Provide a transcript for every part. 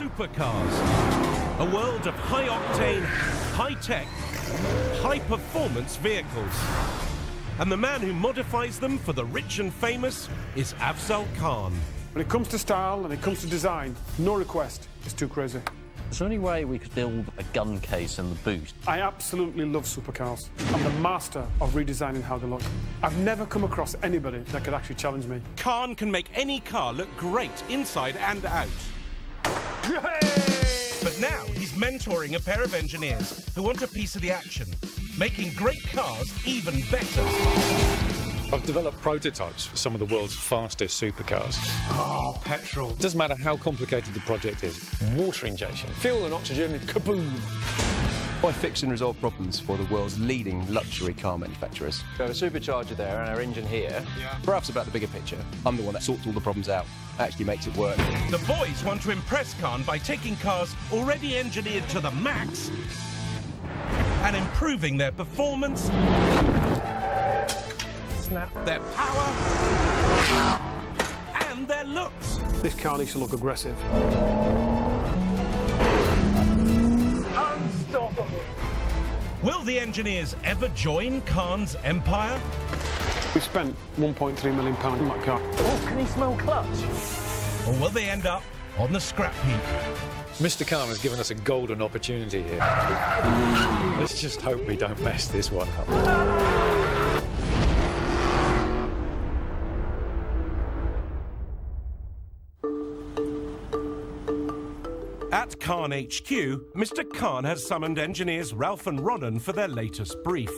supercars, a world of high-octane, high-tech, high-performance vehicles. And the man who modifies them for the rich and famous is Afzal Khan. When it comes to style and it comes to design, no request is too crazy. Is there any way we could build a gun case in the boot? I absolutely love supercars. I'm the master of redesigning how they look. I've never come across anybody that could actually challenge me. Khan can make any car look great inside and out. But now he's mentoring a pair of engineers who want a piece of the action, making great cars even better. I've developed prototypes for some of the world's fastest supercars. Oh, petrol. Doesn't matter how complicated the project is. Water injection, fuel and oxygen, kaboom! I fix and resolve problems for the world's leading luxury car manufacturers. We have a supercharger there and our engine here. Perhaps about the bigger picture. I'm the one that sorts all the problems out, actually makes it work. The boys want to impress Khan by taking cars already engineered to the max and improving their performance, their power, and their looks. This car needs to look aggressive. Unstoppable. Will the engineers ever join Khan's empire? We spent £1.3 million on that car. Oh, can he smell clutch? Or will they end up on the scrap heap? Mr. Khan has given us a golden opportunity here. Let's just hope we don't mess this one up. At Khan HQ, Mr. Khan has summoned engineers Ralph and Ronan for their latest brief.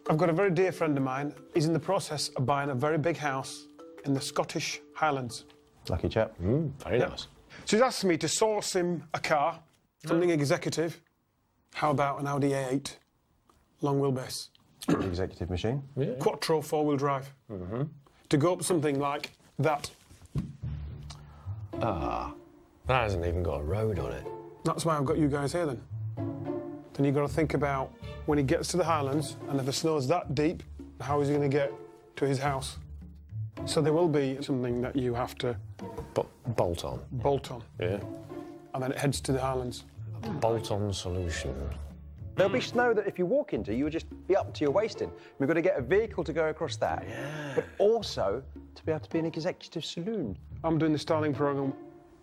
I've got a very dear friend of mine. He's in the process of buying a very big house in the Scottish Highlands. Lucky chap. Very nice. So he's asked me to source him a car, something executive. How about an Audi R8, long wheelbase? Executive machine. Yeah. Quattro four-wheel drive. To go up something like that. That hasn't even got a road on it. That's why I've got you guys here then. Then you've got to think about when he gets to the Highlands and if the snow's that deep, how is he going to get to his house? So there will be something that you have to Bolt on. bolt on. Yeah. And then it heads to the Highlands. Bolt-on solution. There'll be snow that if you walk into, you would just be up to your waist in. We've got to get a vehicle to go across that. But also to be able to be an executive saloon. I'm doing the styling programme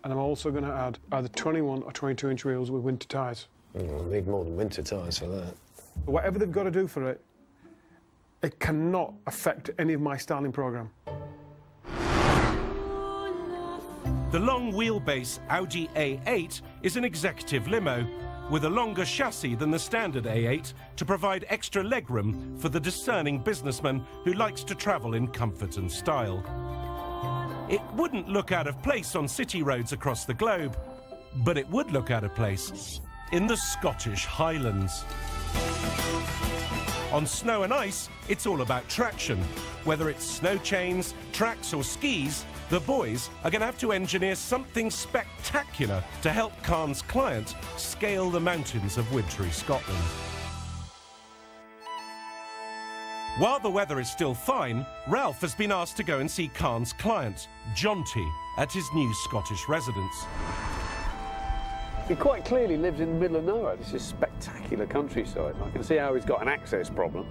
and I'm also going to add either 21 or 22-inch wheels with winter tyres. We'll need more than winter tyres for that. Whatever they've got to do for it, it cannot affect any of my styling programme. The long wheelbase Audi A8 is an executive limo with a longer chassis than the standard A8 to provide extra legroom for the discerning businessman who likes to travel in comfort and style. It wouldn't look out of place on city roads across the globe, but it would look out of place in the Scottish Highlands. On snow and ice, it's all about traction. Whether it's snow chains, tracks or skis, the boys are going to have to engineer something spectacular to help Khan's client scale the mountains of wintry Scotland. While the weather is still fine, Ralph has been asked to go and see Khan's client, Jonty, at his new Scottish residence. He quite clearly lives in the middle of nowhere. This is spectacular countryside. I can see how he's got an access problem.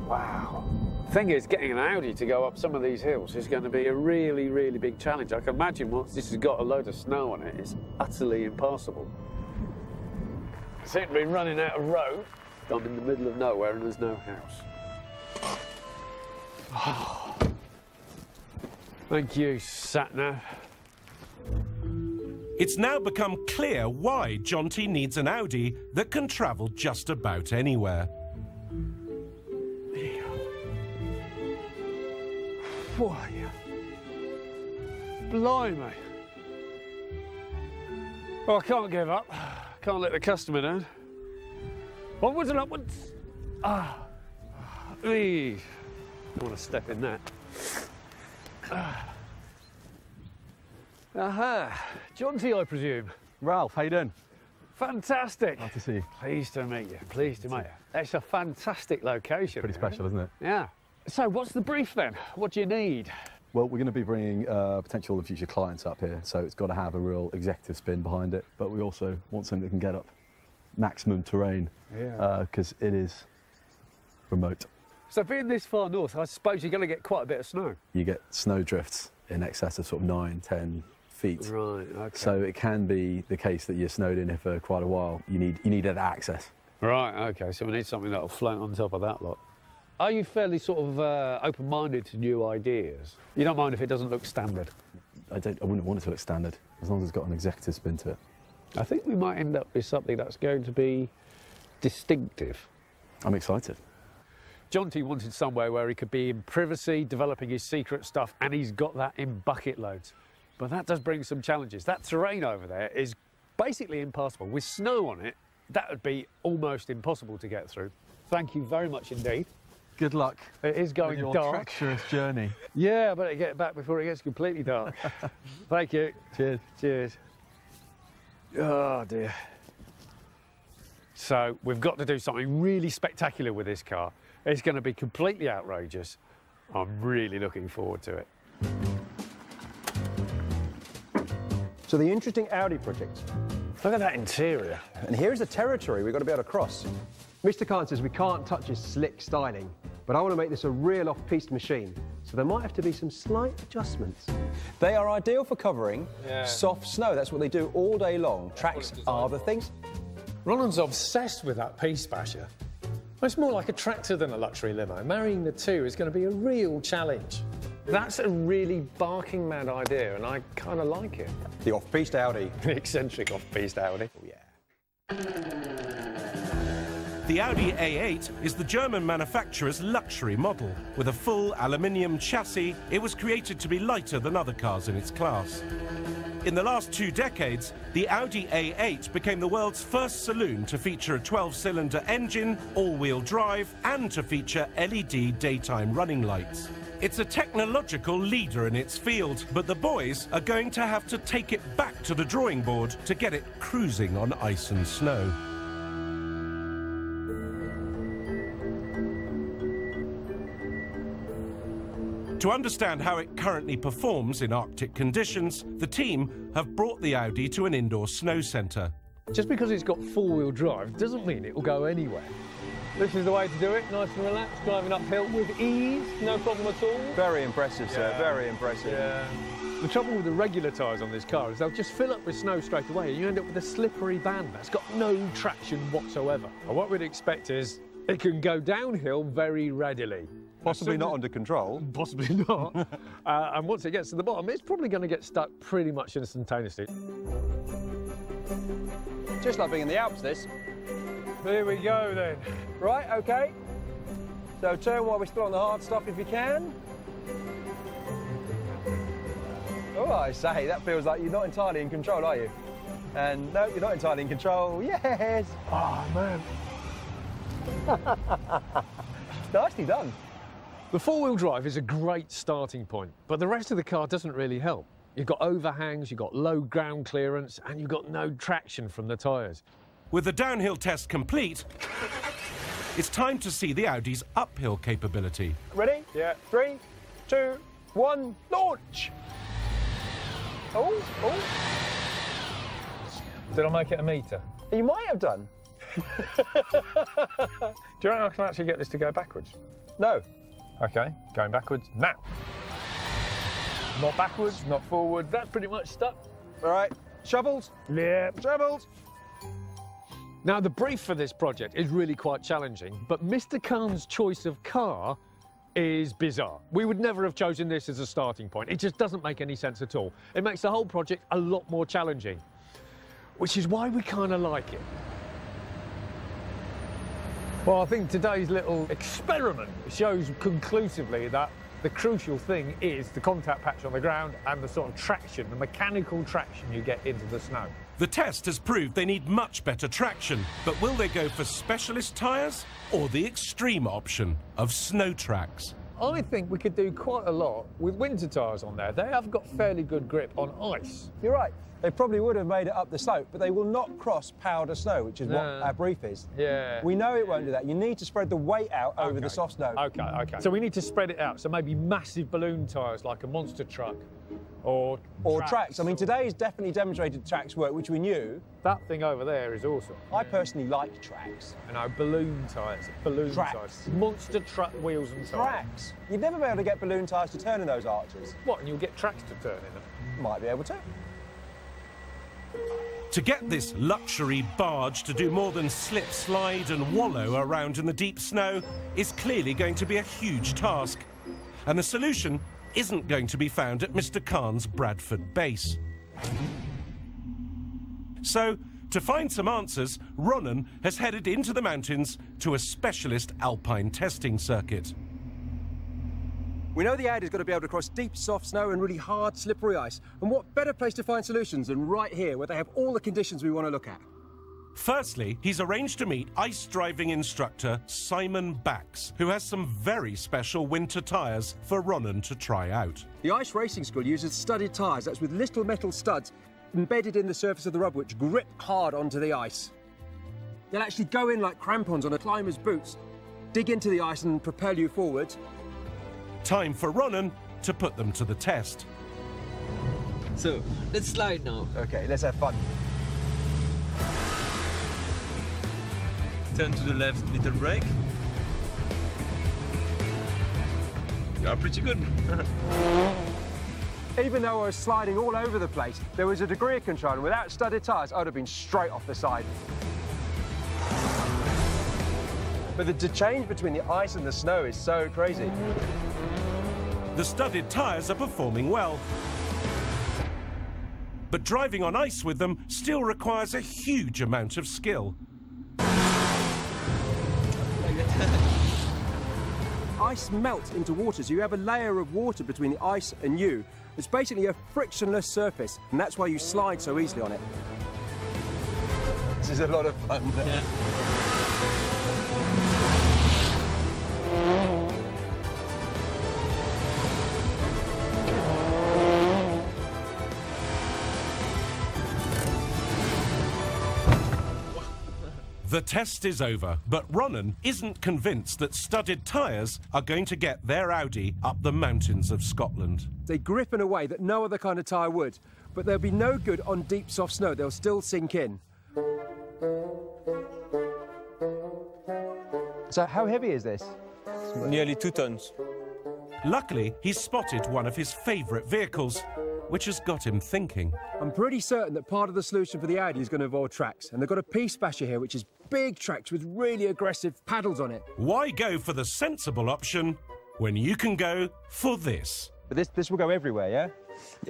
Wow. The thing is, getting an Audi to go up some of these hills is going to be a really, really big challenge. I can imagine once this has got a load of snow on it, it's utterly impossible. I seem to be running out of road. I'm in the middle of nowhere and there's no house. Oh. Thank you, sat-nav. It's now become clear why Jonty needs an Audi that can travel just about anywhere. Boy, blimey. Oh, I can't give up. Can't let the customer down. Onwards and upwards. Don't want to step in that. Aha, Jonty, I presume. Ralph, how you doing? Fantastic. Nice to see you. Pleased to meet you. Pleased to meet you. It's a fantastic location. Pretty special, isn't it? Yeah. So, what's the brief then? What do you need? Well, we're going to be bringing potential and future clients up here, so it's got to have a real executive spin behind it. But we also want something that can get up maximum terrain, because it is remote. So being this far north, I suppose you're going to get quite a bit of snow. You get snow drifts in excess of sort of 9, 10 feet. Right, okay. So it can be the case that you're snowed in here for quite a while. You need that access. Right, okay, so we need something that'll float on top of that lot. Are you fairly sort of open-minded to new ideas? You don't mind if it doesn't look standard? I wouldn't want it to look standard, as long as it's got an executive spin to it. I think we might end up with something that's going to be distinctive. I'm excited. Jonty wanted somewhere where he could be in privacy, developing his secret stuff, and he's got that in bucket loads. But that does bring some challenges. That terrain over there is basically impassable. With snow on it, that would be almost impossible to get through. Thank you very much indeed. Good luck. It is going on your dark. treacherous journey. Yeah, I better get back before it gets completely dark. Thank you. Cheers. Cheers. Oh, dear. So we've got to do something really spectacular with this car. It's going to be completely outrageous. I'm really looking forward to it. So the interesting Audi project. Look at that interior. And here's the territory we've got to be able to cross. Mr. Khan says we can't touch his slick styling, but I want to make this a real off-piste machine, so there might have to be some slight adjustments. They are ideal for covering soft snow. That's what they do all day long. Tracks are the things. Ronald's obsessed with that Peace Basher. It's more like a tractor than a luxury limo. Marrying the two is going to be a real challenge. That's a really barking mad idea, and I kind of like it. The off-piste Audi. The eccentric off-piste Audi. Oh, yeah. The Audi A8 is the German manufacturer's luxury model. With a full aluminium chassis, it was created to be lighter than other cars in its class. In the last 2 decades, the Audi A8 became the world's first saloon to feature a 12-cylinder engine, all-wheel drive, and to feature LED daytime running lights. It's a technological leader in its field, but the boys are going to have to take it back to the drawing board to get it cruising on ice and snow. To understand how it currently performs in Arctic conditions, the team have brought the Audi to an indoor snow centre. Just because it's got four-wheel drive doesn't mean it will go anywhere. This is the way to do it, nice and relaxed, driving uphill with ease, no problem at all. Very impressive, sir, very impressive. Yeah. The trouble with the regular tyres on this car is they'll just fill up with snow straight away and you end up with a slippery band that's got no traction whatsoever. And what we'd expect is it can go downhill very readily. Possibly not under control. Possibly not. And once it gets to the bottom, it's probably going to get stuck pretty much instantaneously. Just like being in the Alps, this. Here we go, then. Right, OK. So turn while we're still on the hard stuff if you can. Oh, I say, that feels like you're not entirely in control, are you? And no, you're not entirely in control. Yes! Oh, man. Nicely done. The four-wheel drive is a great starting point, but the rest of the car doesn't really help. You've got overhangs, you've got low ground clearance, and you've got no traction from the tyres. With the downhill test complete, it's time to see the Audi's uphill capability. Ready? Yeah. 3, 2, 1, launch! Oh, oh. Did I make it a metre? You might have done. Do you reckon I can actually get this to go backwards? No. OK, going backwards now. Not backwards, not forward. That's pretty much stuck. All right, shovels. Yeah. Shovels. Now, the brief for this project is really quite challenging, but Mr. Khan's choice of car is bizarre. We would never have chosen this as a starting point. It just doesn't make any sense at all. It makes the whole project a lot more challenging, which is why we kind of like it. Well, I think today's little experiment shows conclusively that the crucial thing is the contact patch on the ground and the sort of traction, the mechanical traction you get into the snow. The test has proved they need much better traction, but will they go for specialist tyres or the extreme option of snow tracks? I think we could do quite a lot with winter tyres on there. They have got fairly good grip on ice. You're right. They probably would have made it up the slope, but they will not cross powder snow, which is what our brief is. Yeah. We know it won't do that. You need to spread the weight out over the soft snow. OK. So we need to spread it out. So maybe massive balloon tyres like a monster truck or tracks. I mean, today's definitely demonstrated tracks work, which we knew. That thing over there is awesome. I personally like tracks. I know, balloon tyres. Balloon tyres. Monster truck wheels and tyres. Tracks. You'd never be able to get balloon tyres to turn in those arches. What, and you'll get tracks to turn in them? Might be able to. To get this luxury barge to do more than slip, slide and wallow around in the deep snow is clearly going to be a huge task. And the solution isn't going to be found at Mr. Khan's Bradford base. So, to find some answers, Ronan has headed into the mountains to a specialist alpine testing circuit. We know the Audi's got to be able to cross deep, soft snow and really hard, slippery ice. And what better place to find solutions than right here, where they have all the conditions we want to look at? Firstly, he's arranged to meet ice driving instructor Simon Bax, who has some very special winter tyres for Ronan to try out. The ice racing school uses studded tyres, that's with little metal studs embedded in the surface of the rubber, which grip hard onto the ice. They'll actually go in like crampons on a climber's boots, dig into the ice and propel you forward. Time for Ronan to put them to the test. So, let's slide now. OK, let's have fun. Turn to the left, little brake. You are pretty good. Even though I was sliding all over the place, there was a degree of control, and without studded tyres, I would have been straight off the side. But the change between the ice and the snow is so crazy. The studded tyres are performing well. But driving on ice with them still requires a huge amount of skill. Ice melts into water, so you have a layer of water between the ice and you. It's basically a frictionless surface, and that's why you slide so easily on it. This is a lot of fun. Yeah. The test is over, but Ronan isn't convinced that studded tyres are going to get their Audi up the mountains of Scotland. They grip in a way that no other kind of tyre would, but they'll be no good on deep, soft snow. They'll still sink in. So how heavy is this? Nearly 2 tons. Luckily, he's spotted one of his favourite vehicles, which has got him thinking. I'm pretty certain that part of the solution for the Audi is going to involve tracks, and they've got a piece basher here, which is big tracks with really aggressive paddles on it. Why go for the sensible option when you can go for this? But this will go everywhere, yeah?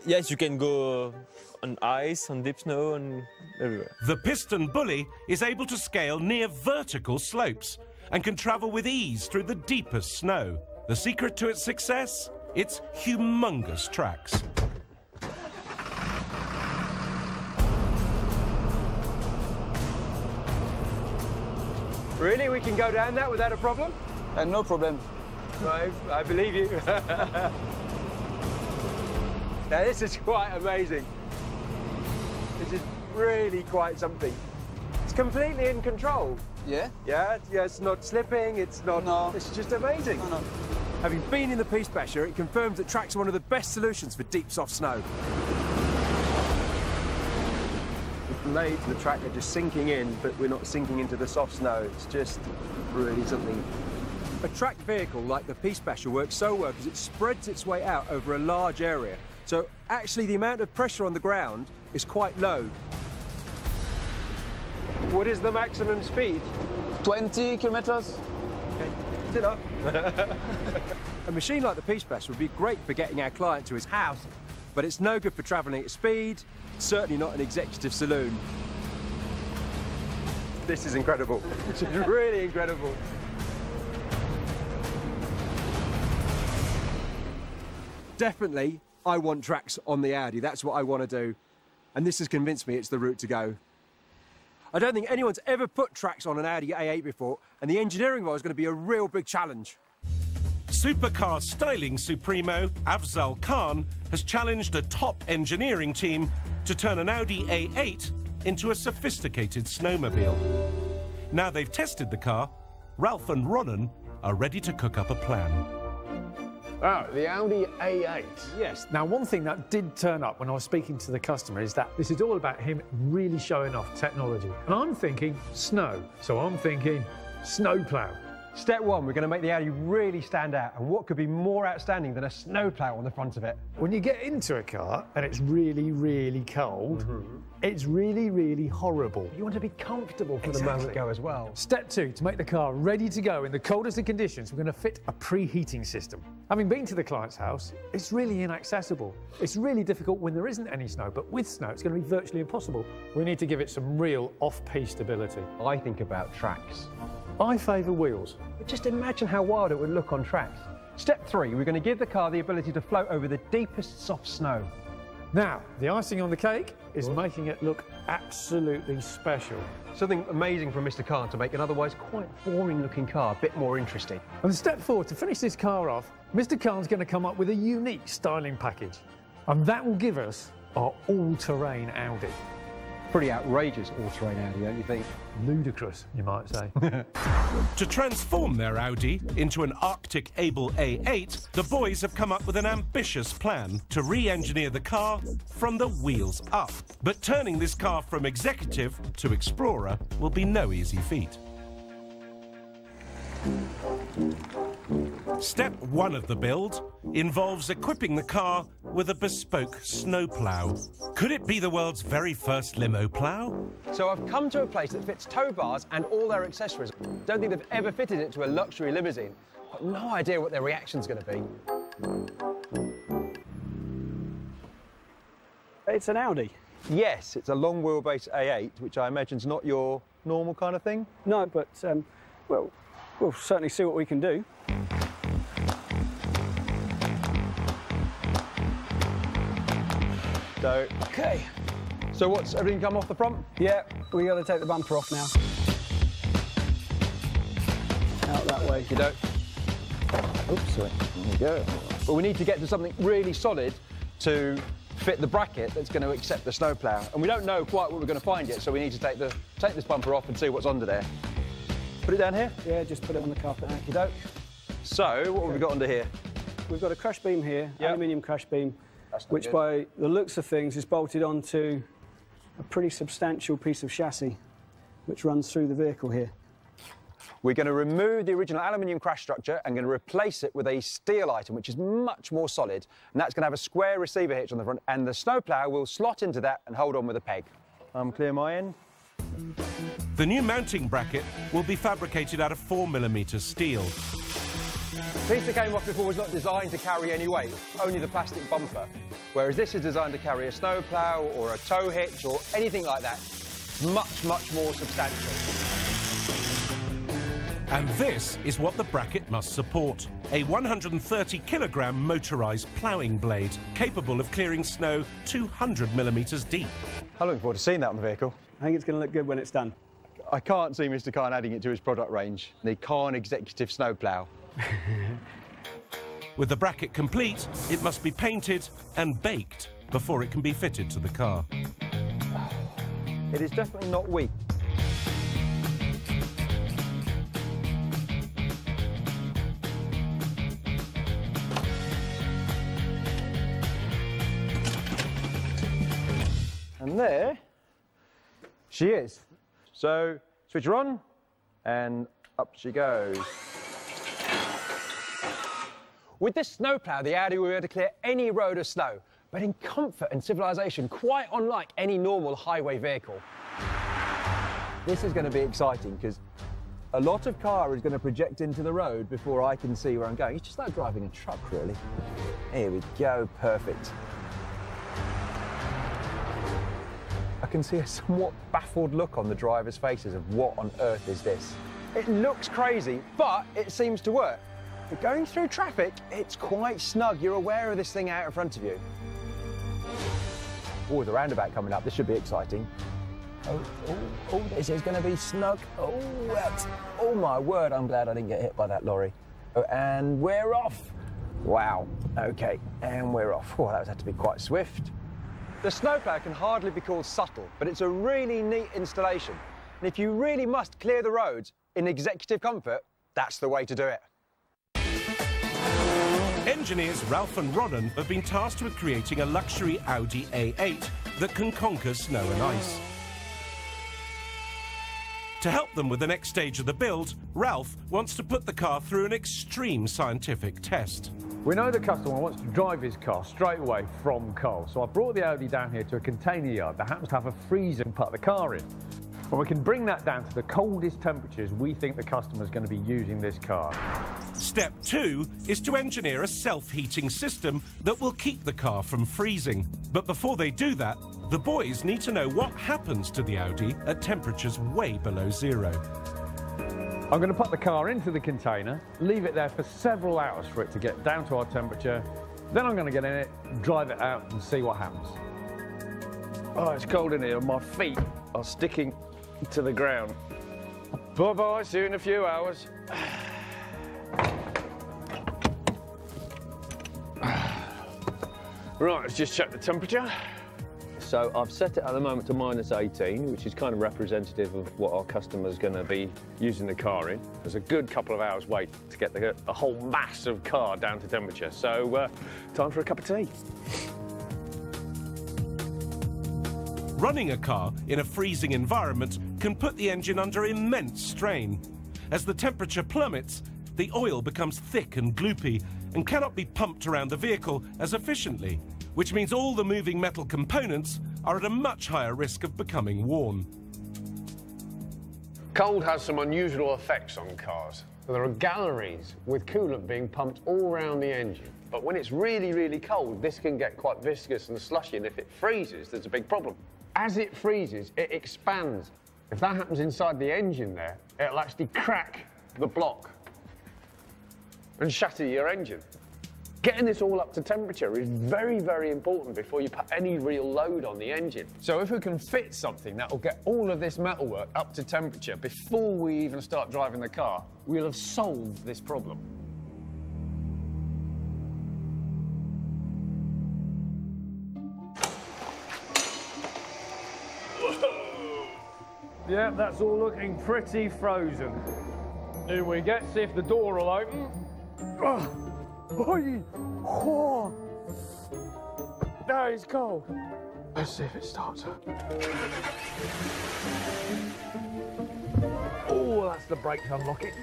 Yes, you can go on ice, on deep snow, and everywhere. The piston bully is able to scale near vertical slopes and can travel with ease through the deepest snow. The secret to its success? Its humongous tracks. Really? We can go down that without a problem? No problem. I believe you. Now, this is quite amazing. This is really quite something. It's completely in control. Yeah? Yeah, it's not slipping, it's not... No. It's just amazing. No. Having been in the Piece Basher, it confirms that tracks are one of the best solutions for deep, soft snow. The blades of the track are just sinking in, but we're not sinking into the soft snow. It's just really something. A tracked vehicle like the Piece Basher works so well because it spreads its way out over a large area. So actually the amount of pressure on the ground is quite low. What is the maximum speed? 20 kilometers. Okay, it's enough. A machine like the Piece Basher would be great for getting our client to his house, but it's no good for travelling at speed, certainly not an executive saloon. This is incredible. It's really incredible. Definitely, I want tracks on the Audi. That's what I want to do. And this has convinced me it's the route to go. I don't think anyone's ever put tracks on an Audi A8 before, and the engineering role is going to be a real big challenge. Supercar styling supremo Afzal Khan has challenged a top engineering team to turn an Audi A8 into a sophisticated snowmobile. Now they've tested the car, Ralph and Ronan are ready to cook up a plan. Oh, the Audi A8. Yes. Now, one thing that did turn up when I was speaking to the customer is that this is all about him really showing off technology. And I'm thinking snow, so I'm thinking snowplow. Step one, we're going to make the Audi really stand out. And what could be more outstanding than a snowplow on the front of it? When you get into a car and it's really, really cold, it's really, really horrible. You want to be comfortable for the moment go as well. Step two, to make the car ready to go in the coldest of conditions, we're going to fit a preheating system. Having been to the client's house, it's really inaccessible. It's really difficult when there isn't any snow, but with snow, it's going to be virtually impossible. We need to give it some real off-piste stability. I think about tracks. I favour wheels. But just imagine how wild it would look on tracks. Step three, we're going to give the car the ability to float over the deepest soft snow. Now, the icing on the cake is making it look absolutely special. Something amazing from Mr. Khan to make an otherwise quite boring-looking car a bit more interesting. And step four, to finish this car off, Mr. Khan's going to come up with a unique styling package. And that will give us our all-terrain Audi. Pretty outrageous all-terrain Audi, don't you think? Ludicrous, you might say. To transform their Audi into an Arctic-able A8, the boys have come up with an ambitious plan to re-engineer the car from the wheels up. But turning this car from executive to explorer will be no easy feat. Step one of the build involves equipping the car with a bespoke snowplow. Could it be the world's very first limo plow? So I've come to a place that fits tow bars and all their accessories. Don't think they've ever fitted it to a luxury limousine. Got no idea what their reaction's going to be. It's an Audi. Yes, it's a long wheelbase A8, which I imagine is not your normal kind of thing. No, but well, we'll certainly see what we can do. So, okay. So what's everything come off the front? Yeah, we got to take the bumper off now. Out that way. You don't. Oops, sorry. There you go. But we need to get to something really solid to fit the bracket that's going to accept the snowplow. And we don't know quite what we're going to find yet, so we need to take this bumper off and see what's under there. Put it down here? Yeah, just put it on the carpet. Okey-doke. So, what have we got under here? We've got a crash beam here, Yep. aluminium crash beam, which good. by the looks of things is bolted onto a pretty substantial piece of chassis which runs through the vehicle here. We're going to remove the original aluminium crash structure and going to replace it with a steel item, which is much more solid, and that's going to have a square receiver hitch on the front, and the snowplow will slot into that and hold on with a peg. Clear my end. The new mounting bracket will be fabricated out of 4mm steel. The piece that came off before was not designed to carry any weight, only the plastic bumper, whereas this is designed to carry a snowplow or a tow hitch or anything like that. Much, much more substantial. And this is what the bracket must support. A 130-kilogram motorised ploughing blade, capable of clearing snow 200mm deep. I'm looking forward to seeing that on the vehicle. I think it's going to look good when it's done. I can't see Mr. Khan adding it to his product range. The Khan Executive Snowplow. With the bracket complete, it must be painted and baked before it can be fitted to the car. It is definitely not weak. And there she is. So, switch her on, and up she goes. With this snowplow, the Audi will be able to clear any road of snow, but in comfort and civilization, quite unlike any normal highway vehicle. This is going to be exciting, because a lot of car is going to project into the road before I can see where I'm going. It's just like driving a truck, really. Here we go, perfect. I can see a somewhat baffled look on the drivers' faces of what on earth is this. It looks crazy, but it seems to work. But going through traffic, it's quite snug. You're aware of this thing out in front of you. Oh, there's a roundabout coming up. This should be exciting. Oh, this is going to be snug. Oh, my word, I'm glad I didn't get hit by that lorry. And we're off. Wow. OK, and we're off. Well, that had to be quite swift. The snowplow can hardly be called subtle, but it's a really neat installation. And if you really must clear the roads in executive comfort, that's the way to do it. Engineers Ralph and Ronan have been tasked with creating a luxury Audi A8 that can conquer snow and ice. To help them with the next stage of the build, Ralph wants to put the car through an extreme scientific test. We know the customer wants to drive his car straight away from coal, so I brought the Audi down here to a container yard that happens to have a freezer and put the car in. And we can bring that down to the coldest temperatures we think the customer's going to be using this car. Step 2 is to engineer a self-heating system that will keep the car from freezing. But before they do that, the boys need to know what happens to the Audi at temperatures way below zero. I'm going to put the car into the container, leave it there for several hours for it to get down to our temperature. Then I'm going to get in it, drive it out and see what happens. Oh, it's cold in here. My feet are sticking to the ground. Bye-bye, see you in a few hours. Right, let's just check the temperature. So I've set it at the moment to -18, which is kind of representative of what our customer's going to be using the car in. There's a good couple of hours wait to get the whole mass of car down to temperature. So time for a cup of tea. Running a car in a freezing environment can put the engine under immense strain. As the temperature plummets, the oil becomes thick and gloopy and cannot be pumped around the vehicle as efficiently, which means all the moving metal components are at a much higher risk of becoming worn. Cold has some unusual effects on cars. There are galleries with coolant being pumped all around the engine. But when it's really, really cold, this can get quite viscous and slushy, and if it freezes, there's a big problem. As it freezes, it expands. If that happens inside the engine there, it'll actually crack the block And shatter your engine. Getting this all up to temperature is very, very important before you put any real load on the engine. So if we can fit something that will get all of this metalwork up to temperature before we even start driving the car, we'll have solved this problem. Yeah, that's all looking pretty frozen. Here we get, see if the door will open. Oh, that is cold. Let's see if it starts up. Oh, that's the brakes unlocking.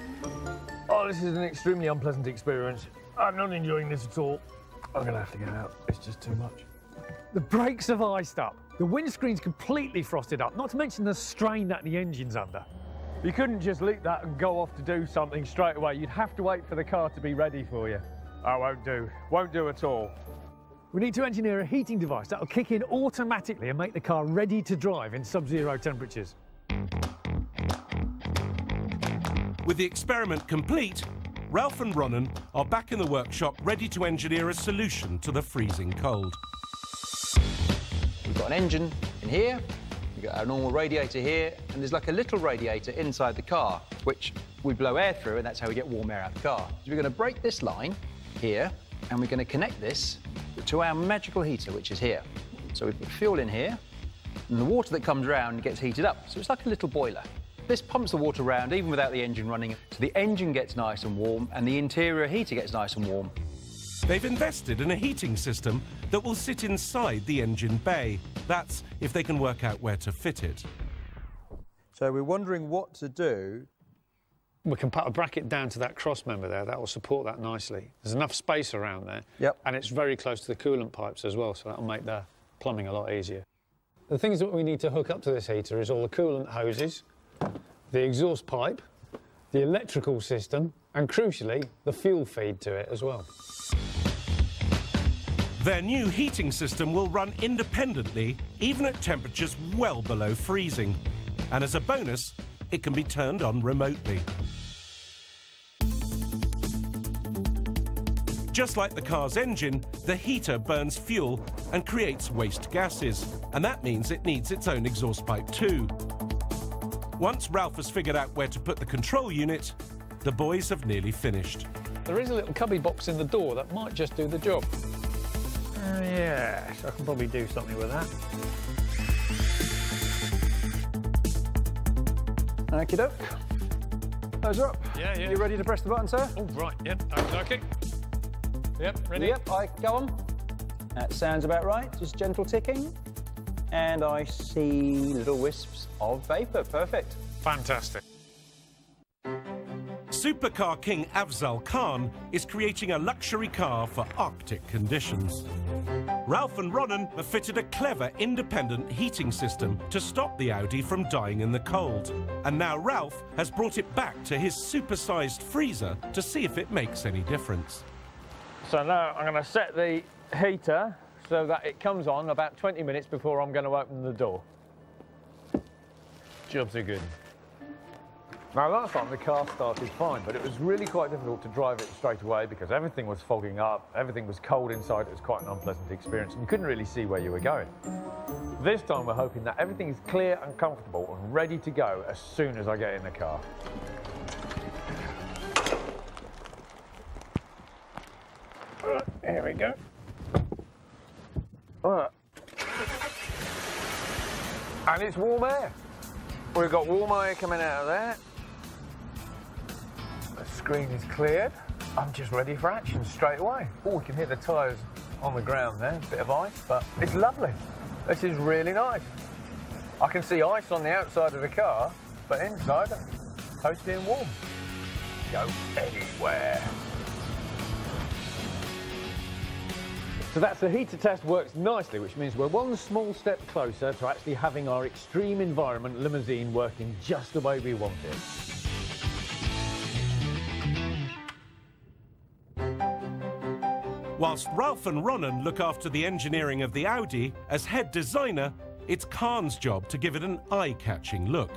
Oh, this is an extremely unpleasant experience. I'm not enjoying this at all. I'm gonna have to get out. It's just too much. The brakes have iced up. The windscreen's completely frosted up, not to mention the strain that the engine's under. You couldn't just leak that and go off to do something straight away. You'd have to wait for the car to be ready for you. Oh, won't do. Won't do at all. We need to engineer a heating device that will kick in automatically and make the car ready to drive in sub-zero temperatures. With the experiment complete, Ralph and Ronan are back in the workshop ready to engineer a solution to the freezing cold. We've got an engine in here, we've got our normal radiator here, and there's like a little radiator inside the car, which we blow air through, and that's how we get warm air out of the car. So we're going to break this line here, and we're going to connect this to our magical heater, which is here. So we put fuel in here, and the water that comes around gets heated up. So it's like a little boiler. This pumps the water around even without the engine running, so the engine gets nice and warm, and the interior heater gets nice and warm. They've invested in a heating system that will sit inside the engine bay. That's if they can work out where to fit it. So we're wondering what to do. We can put a bracket down to that cross member there. That will support that nicely. There's enough space around there. Yep. And it's very close to the coolant pipes as well, so that'll make the plumbing a lot easier. The things that we need to hook up to this heater is all the coolant hoses, the exhaust pipe, the electrical system, and crucially, the fuel feed to it as well. Their new heating system will run independently, even at temperatures well below freezing. And as a bonus, it can be turned on remotely. Just like the car's engine, the heater burns fuel and creates waste gases, and that means it needs its own exhaust pipe too. Once Ralph has figured out where to put the control unit, the boys have nearly finished. There is a little cubby box in the door that might just do the job. Yes, I can probably do something with that. Okie doke. Those are up. Yeah. You ready to press the button, sir? Oh, right, yep, okay. Yep, ready? Yep, go on. That sounds about right, just gentle ticking. And I see little wisps of vapour, perfect. Fantastic. Supercar king Afzal Khan is creating a luxury car for Arctic conditions. Ralph and Ronan have fitted a clever independent heating system to stop the Audi from dying in the cold. And now Ralph has brought it back to his supersized freezer to see if it makes any difference. So now I'm going to set the heater so that it comes on about 20 minutes before I'm going to open the door. Jobs are good. Now, last time the car started fine, but it was really quite difficult to drive it straight away because everything was fogging up, everything was cold inside. It was quite an unpleasant experience, and you couldn't really see where you were going. This time, we're hoping that everything is clear and comfortable and ready to go as soon as I get in the car. Here we go. And it's warm air. We've got warm air coming out of there. The screen is cleared. I'm just ready for action straight away. Oh, we can hear the tyres on the ground there. Bit of ice, but it's lovely. This is really nice. I can see ice on the outside of the car, but inside, toasty and warm. Go anywhere. So that's the heater test works nicely, which means we're one small step closer to actually having our extreme environment limousine working just the way we want it. Whilst Ralph and Ronan look after the engineering of the Audi, as head designer, it's Khan's job to give it an eye-catching look.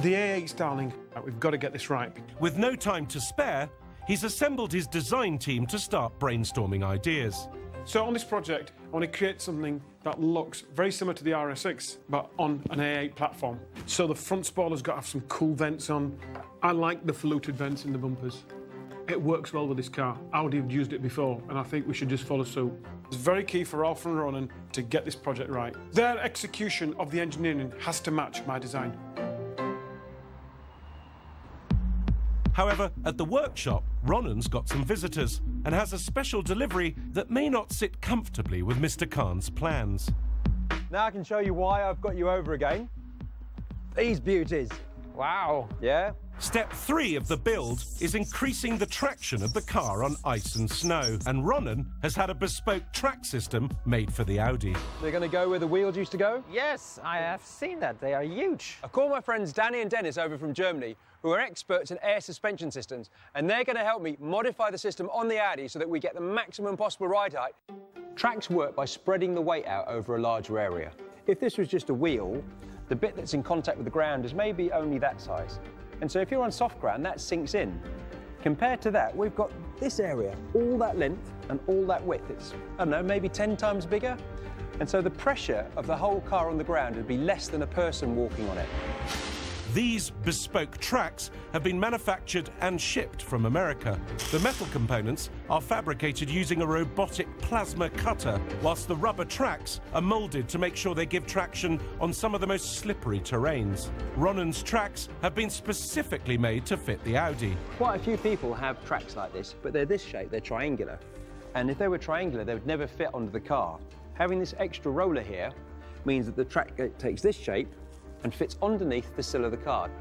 The A8's darling, we've got to get this right. With no time to spare, he's assembled his design team to start brainstorming ideas. So on this project, I want to create something that looks very similar to the RS6, but on an A8 platform. So the front spoiler's got to have some cool vents on. I like the fluted vents in the bumpers. It works well with this car. Audi have used it before, and I think we should just follow suit. It's very key for Ralph and Ronan to get this project right. Their execution of the engineering has to match my design. However, at the workshop, Ronan's got some visitors and has a special delivery that may not sit comfortably with Mr. Khan's plans. Now I can show you why I've got you over again. These beauties. Wow. Yeah? Step 3 of the build is increasing the traction of the car on ice and snow, and Ronan has had a bespoke track system made for the Audi. They're going to go where the wheels used to go? Yes, I have seen that. They are huge. I called my friends Danny and Dennis over from Germany, who are experts in air suspension systems, and they're going to help me modify the system on the Audi so that we get the maximum possible ride height. Tracks work by spreading the weight out over a larger area. If this was just a wheel, the bit that's in contact with the ground is maybe only that size. And so if you're on soft ground, that sinks in. Compared to that, we've got this area, all that length and all that width. It's, I don't know, maybe 10 times bigger. And so the pressure of the whole car on the ground would be less than a person walking on it. These bespoke tracks have been manufactured and shipped from America. The metal components are fabricated using a robotic plasma cutter, whilst the rubber tracks are moulded to make sure they give traction on some of the most slippery terrains. Ronan's tracks have been specifically made to fit the Audi. Quite a few people have tracks like this, but they're this shape, they're triangular. And if they were triangular, they would never fit onto the car. Having this extra roller here means that the track takes this shape and fits underneath the sill of the car.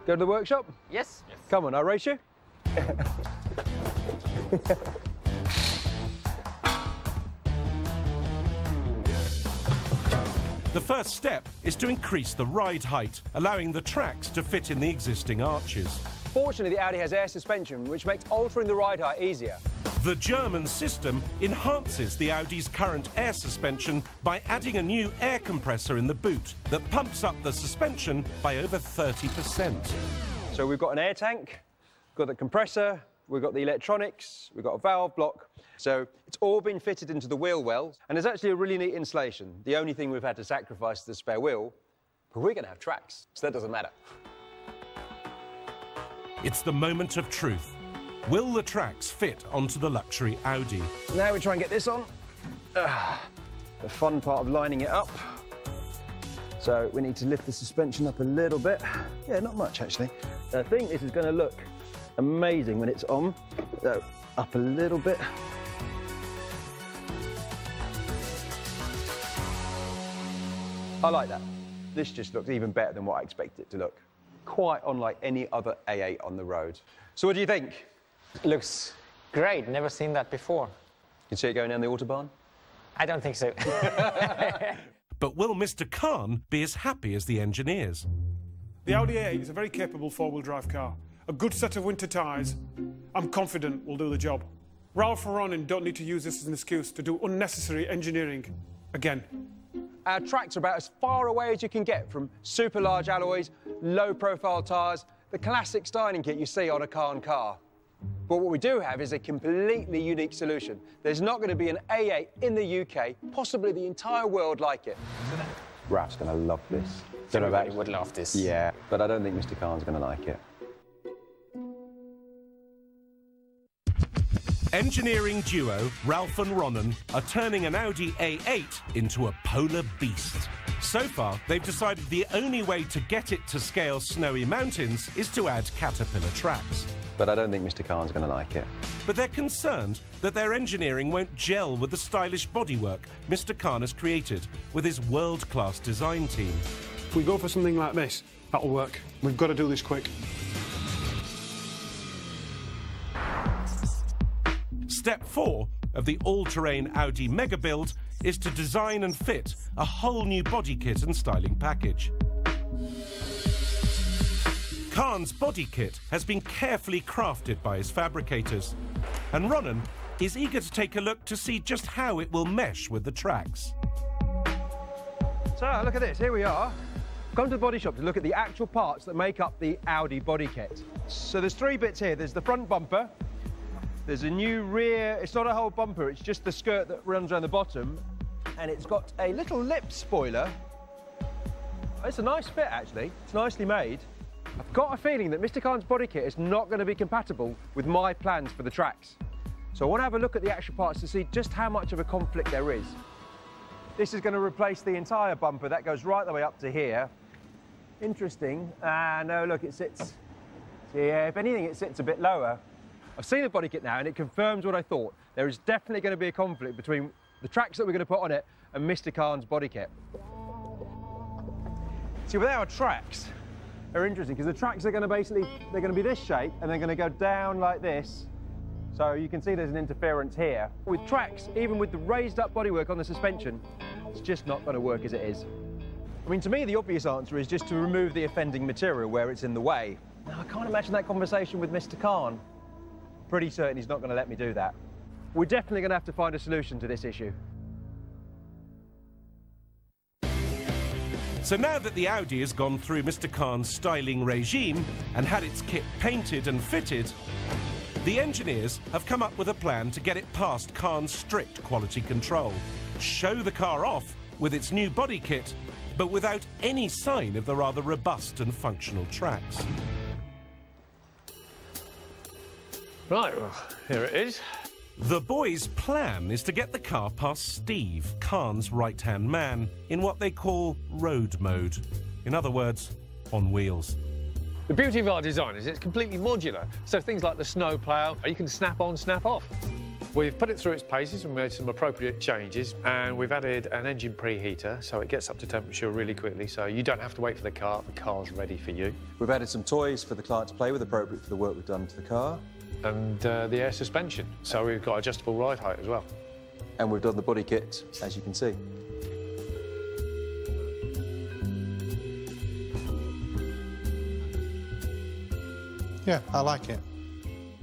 Go to the workshop? Yes. Come on, I'll race you. The first step is to increase the ride height, allowing the tracks to fit in the existing arches. Fortunately, the Audi has air suspension, which makes altering the ride height easier. The German system enhances the Audi's current air suspension by adding a new air compressor in the boot that pumps up the suspension by over 30%. So we've got an air tank, we've got the compressor, we've got the electronics, we've got a valve block. So it's all been fitted into the wheel well, and it's actually a really neat installation. The only thing we've had to sacrifice is the spare wheel, but we're going to have tracks, so that doesn't matter. It's the moment of truth. Will the tracks fit onto the luxury Audi? Now we try and get this on. The fun part of lining it up. So we need to lift the suspension up a little bit. Yeah, not much actually. I think this is going to look amazing when it's on. So up a little bit. I like that. This just looks even better than what I expected it to look. Quite unlike any other A8 on the road. So what do you think? Looks great. Never seen that before. You can see it going down the Autobahn? I don't think so. But will Mr. Khan be as happy as the engineers? The Audi A8 is a very capable four-wheel drive car. A good set of winter tyres, I'm confident will do the job. Ralph and Ronan don't need to use this as an excuse to do unnecessary engineering again. Our tracks are about as far away as you can get from super large alloys, low-profile tyres, the classic styling kit you see on a Khan car. But what we do have is a completely unique solution. There's not going to be an A8 in the UK, possibly the entire world like it. Ralph's going to love this. Everybody would love this. Yeah, but I don't think Mr. Khan's going to like it. Engineering duo Ralph and Ronan are turning an Audi A8 into a polar beast. So far, they've decided the only way to get it to scale snowy mountains is to add caterpillar tracks. But I don't think Mr. Khan's going to like it. But they're concerned that their engineering won't gel with the stylish bodywork Mr. Khan has created with his world-class design team. If we go for something like this, that'll work. We've got to do this quick. Step 4 of the all-terrain Audi mega build is to design and fit a whole new body kit and styling package. Khan's body kit has been carefully crafted by his fabricators, and Ronan is eager to take a look to see just how it will mesh with the tracks. So, look at this, here we are. Come to the body shop to look at the actual parts that make up the Audi body kit. So there's three bits here. There's the front bumper, there's a new rear, it's not a whole bumper, it's just the skirt that runs around the bottom, and it's got a little lip spoiler. It's a nice fit, actually. It's nicely made. I've got a feeling that Mr. Khan's body kit is not going to be compatible with my plans for the tracks. So I want to have a look at the actual parts to see just how much of a conflict there is. This is going to replace the entire bumper. That goes right the way up to here. Interesting. No, look, it sits... Yeah, if anything, it sits a bit lower. I've seen the body kit now, and it confirms what I thought. There is definitely going to be a conflict between the tracks that we're going to put on it and Mr. Khan's body kit. See, with our tracks, they're interesting because the tracks are going to basically, they're going to be this shape and they're going to go down like this. So you can see there's an interference here. With tracks, even with the raised up bodywork on the suspension, it's just not going to work as it is. I mean, to me, the obvious answer is just to remove the offending material where it's in the way. Now, I can't imagine that conversation with Mr. Khan. Pretty certain he's not going to let me do that. We're definitely going to have to find a solution to this issue. So now that the Audi has gone through Mr. Khan's styling regime and had its kit painted and fitted, the engineers have come up with a plan to get it past Khan's strict quality control, show the car off with its new body kit, but without any sign of the rather robust and functional tracks. Right, well, here it is. The boys' plan is to get the car past Steve, Khan's right-hand man, in what they call road mode. In other words, on wheels. The beauty of our design is it's completely modular, so things like the snow plough, you can snap on, snap off. We've put it through its paces and made some appropriate changes, and we've added an engine preheater, so it gets up to temperature really quickly, so you don't have to wait for the car's ready for you. We've added some toys for the client to play with, appropriate for the work we've done to the car. And the air suspension, so we've got adjustable ride height as well. And we've done the body kit, as you can see. Yeah, I like it.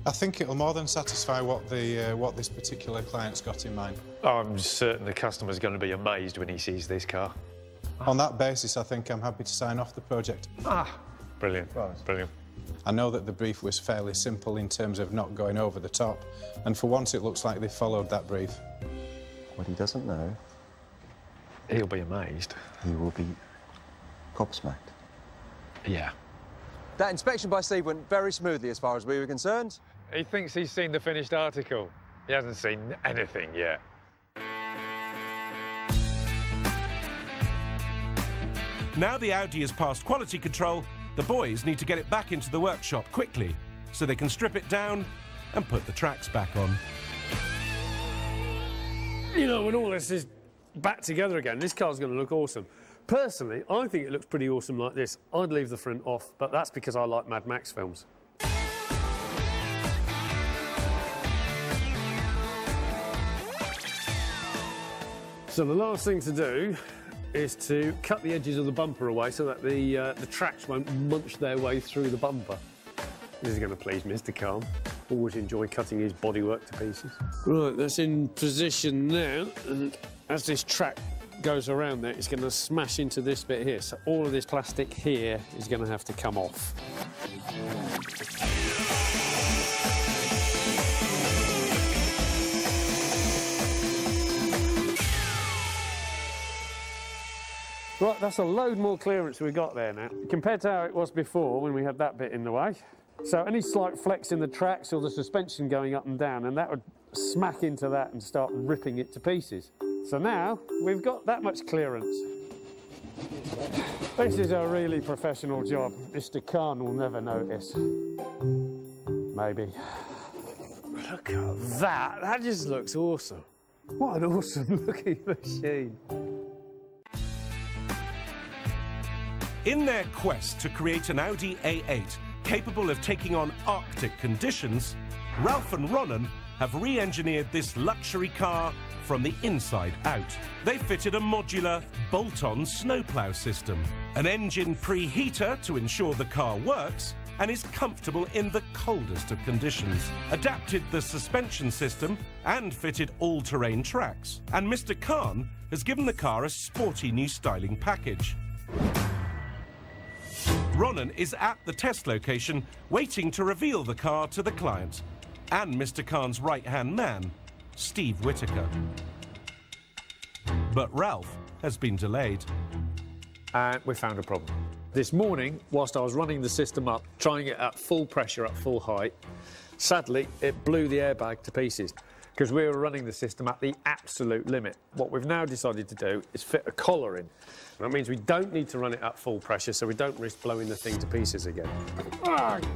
I think it'll more than satisfy what this particular client's got in mind. I'm certain the customer's going to be amazed when he sees this car. On that basis, I think I'm happy to sign off the project. Brilliant, brilliant. I know that the brief was fairly simple in terms of not going over the top, and for once it looks like they followed that brief. What he doesn't know... He'll be amazed. He will be gobsmacked. Yeah. That inspection by Steve went very smoothly as far as we were concerned. He thinks he's seen the finished article. He hasn't seen anything yet. Now the Audi has passed quality control, the boys need to get it back into the workshop quickly so they can strip it down and put the tracks back on. You know, when all this is back together again, this car's going to look awesome. Personally, I think it looks pretty awesome like this. I'd leave the front off, but that's because I like Mad Max films. So the last thing to do is to cut the edges of the bumper away so that the tracks won't munch their way through the bumper. This is going to please Mr. Khan. Always enjoy cutting his bodywork to pieces. Right, that's in position now, and as this track goes around there, it's going to smash into this bit here. So all of this plastic here is going to have to come off. Right, that's a load more clearance we got there now, compared to how it was before when we had that bit in the way. So any slight flex in the tracks or the suspension going up and down, and that would smack into that and start ripping it to pieces. So now we've got that much clearance. This is a really professional job. Mr. Khan will never notice. Maybe. Look at that. That just looks awesome. What an awesome looking machine. In their quest to create an Audi A8 capable of taking on Arctic conditions, Ralph and Ronan have re-engineered this luxury car from the inside out. They fitted a modular, bolt-on snowplow system, an engine preheater to ensure the car works and is comfortable in the coldest of conditions, adapted the suspension system and fitted all-terrain tracks. And Mr. Khan has given the car a sporty new styling package. Ronan is at the test location, waiting to reveal the car to the client and Mr. Khan's right-hand man, Steve Whitaker. But Ralph has been delayed. And we found a problem. This morning, whilst I was running the system up, trying it at full pressure, at full height, sadly, it blew the airbag to pieces because we were running the system at the absolute limit. What we've now decided to do is fit a collar in. That means we don't need to run it at full pressure, so we don't risk blowing the thing to pieces again.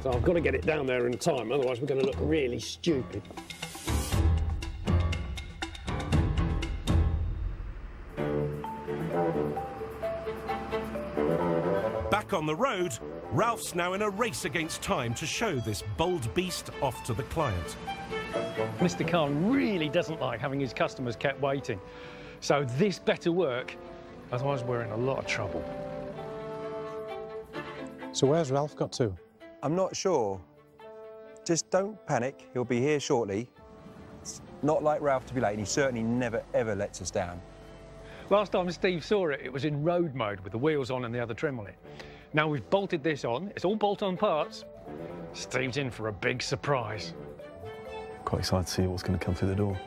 So I've got to get it down there in time, otherwise we're going to look really stupid. Back on the road, Ralph's now in a race against time to show this bold beast off to the client. Mr. Khan really doesn't like having his customers kept waiting. So this better work, otherwise we're in a lot of trouble. So where's Ralph got to? I'm not sure. Just don't panic. He'll be here shortly. It's not like Ralph to be late, and he certainly never, ever lets us down. Last time Steve saw it, it was in road mode with the wheels on and the other trim on it. Now we've bolted this on. It's all bolt-on parts. Steve's in for a big surprise. Quite excited to see what's going to come through the door.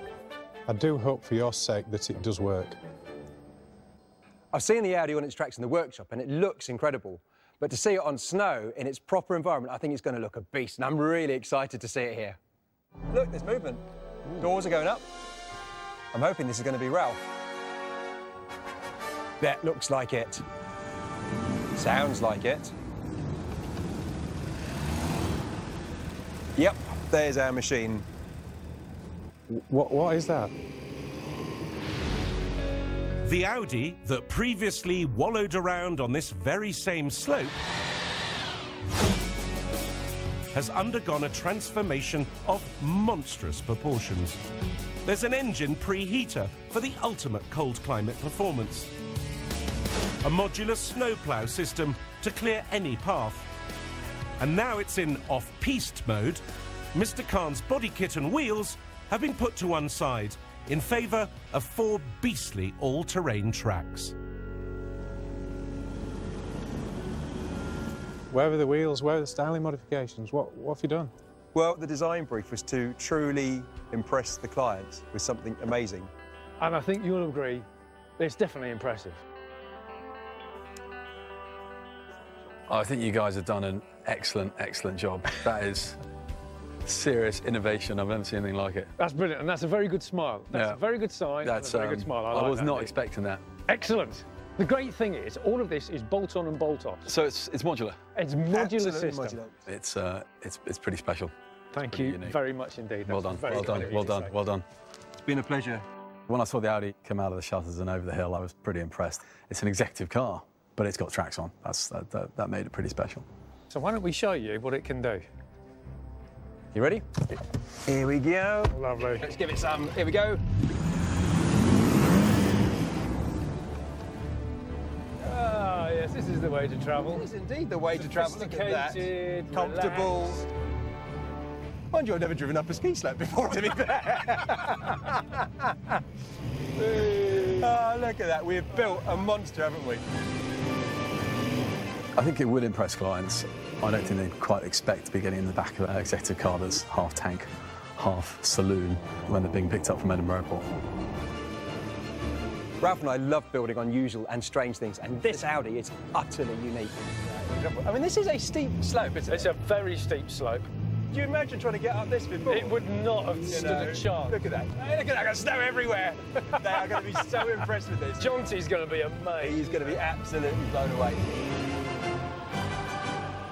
I do hope for your sake that it does work. I've seen the Audi on its tracks in the workshop, and it looks incredible. But to see it on snow in its proper environment, I think it's going to look a beast, and I'm really excited to see it here. Look, there's movement. Doors are going up. I'm hoping this is going to be Ralph. That looks like it. Sounds like it. Yep, there's our machine. What is that? The Audi that previously wallowed around on this very same slope has undergone a transformation of monstrous proportions. There's an engine preheater for the ultimate cold climate performance, a modular snowplow system to clear any path, and now it's in off-piste mode. Mr. Khan's body kit and wheels have been put to one side in favour of 4 beastly all-terrain tracks. Where are the wheels? Where are the styling modifications? What have you done? Well, the design brief was to truly impress the clients with something amazing. And I think you'll agree, it's definitely impressive. I think you guys have done an excellent, excellent job. That is serious innovation. I've never seen anything like it. That's brilliant, and that's a very good smile. That's a very good sign. That's a very good smile. I was not expecting that. Excellent. The great thing is, all of this is bolt on and bolt off. So it's modular. It's modular system. Modular. It's pretty special. Thank you very much indeed. Well done. Well done. Well done. Well done. It's been a pleasure. When I saw the Audi come out of the shutters and over the hill, I was pretty impressed. It's an executive car, but it's got tracks on. That made it pretty special. So why don't we show you what it can do? You ready? Here we go. Lovely. Let's give it some. Here we go. Ah, yes, this is the way to travel. This is indeed the way to travel. Look at that. Comfortable. Relaxed. Mind you, I've never driven up a ski slope before, to be fair. Oh, look at that. We've built a monster, haven't we? I think it would impress clients. I don't think they'd quite expect to be getting in the back of an executive car that's half tank, half saloon when they're being picked up from Edinburgh Airport. Ralph and I love building unusual and strange things, and this Audi is utterly unique. I mean, this is a steep slope, isn't it? It's a very steep slope. Do you imagine trying to get up this before? It would not have stood a chance. Look at that. Hey, look at that, got snow everywhere. They are going to be so impressed with this. Jonty's going to be amazed. He's going to be absolutely blown away.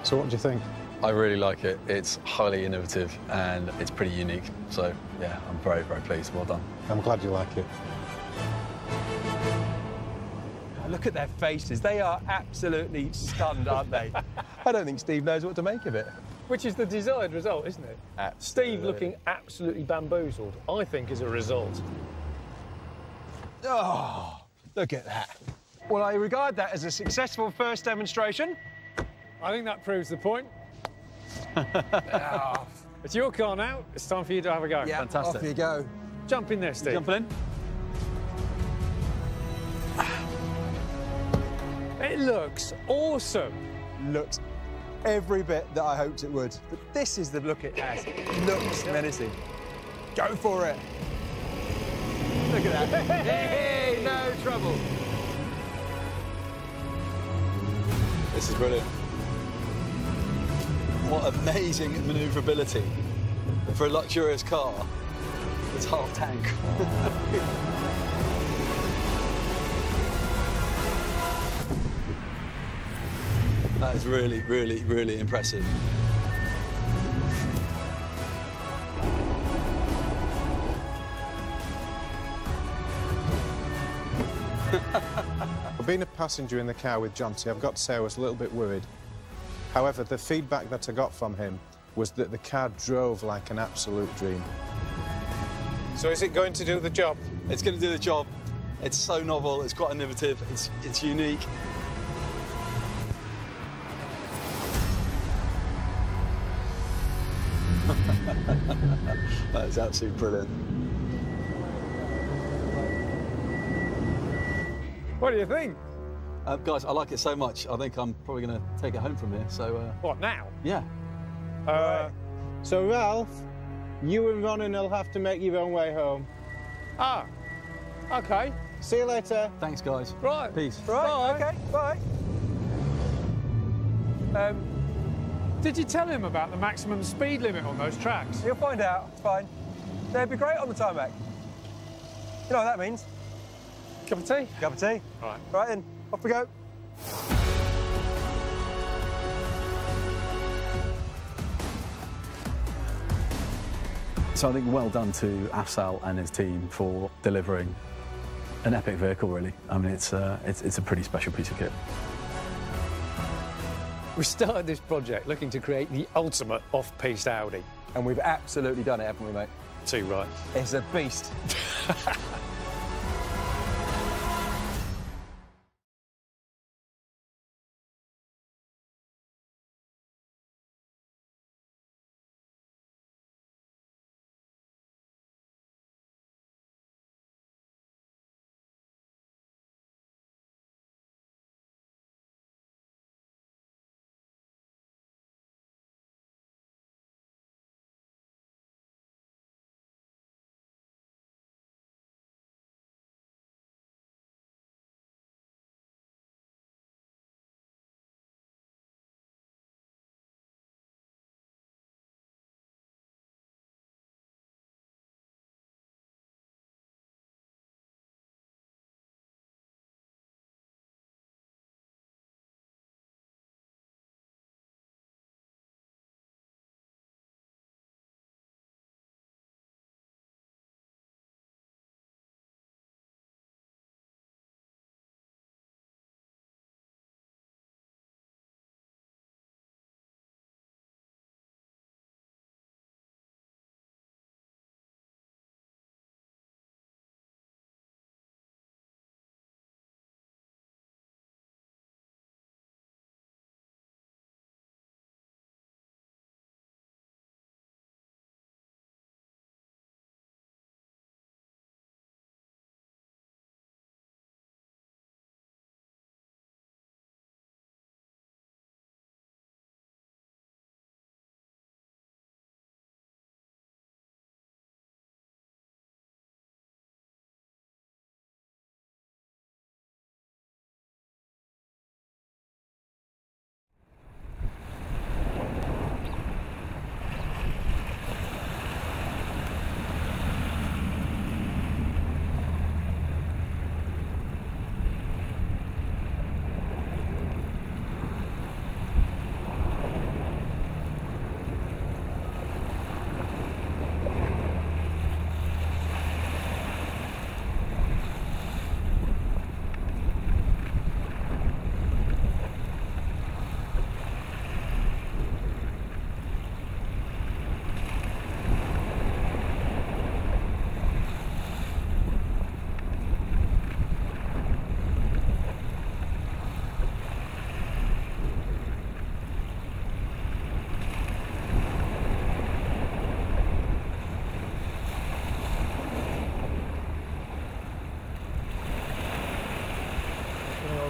So what do you think? I really like it. It's highly innovative and it's pretty unique. So, yeah, I'm very, very pleased. Well done. I'm glad you like it. Look at their faces. They are absolutely stunned, aren't they? I don't think Steve knows what to make of it. Which is the desired result, isn't it? Absolutely. Steve looking absolutely bamboozled, I think, as a result. Oh, look at that. Well, I regard that as a successful first demonstration. I think that proves the point. Oh. It's your car now. It's time for you to have a go. Yeah, fantastic. Off you go. Jump in there, Steve. Jumping in? It looks awesome. Looks every bit that I hoped it would. But this is the look it has. It looks menacing. Go for it. Look at that. Hey, no trouble. This is brilliant. What amazing manoeuvrability for a luxurious car that's half tank. That is really, really, really impressive. Being a passenger in the car with Jonty, I've got to say I was a little bit worried. However, the feedback that I got from him was that the car drove like an absolute dream. So is it going to do the job? It's going to do the job. It's so novel, it's quite innovative, it's unique. That is absolutely brilliant. What do you think? Guys, I like it so much, I think I'm probably going to take it home from here, so... What, now? Yeah. So, Ralph, you and Ronan will have to make your own way home. Ah, OK. See you later. Thanks, guys. Right. Peace. Right, OK, bye. Did you tell him about the maximum speed limit on those tracks? You'll find out. It's fine. They'd be great on the tarmac. You know what that means? Cup of tea? Cup of tea. Right. Right then, off we go. So I think well done to Afsal and his team for delivering an epic vehicle, really. I mean, it's a pretty special piece of kit. We started this project looking to create the ultimate off-piste Audi. And we've absolutely done it, haven't we, mate? Too right. It's a beast.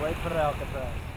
wait for Alcatraz.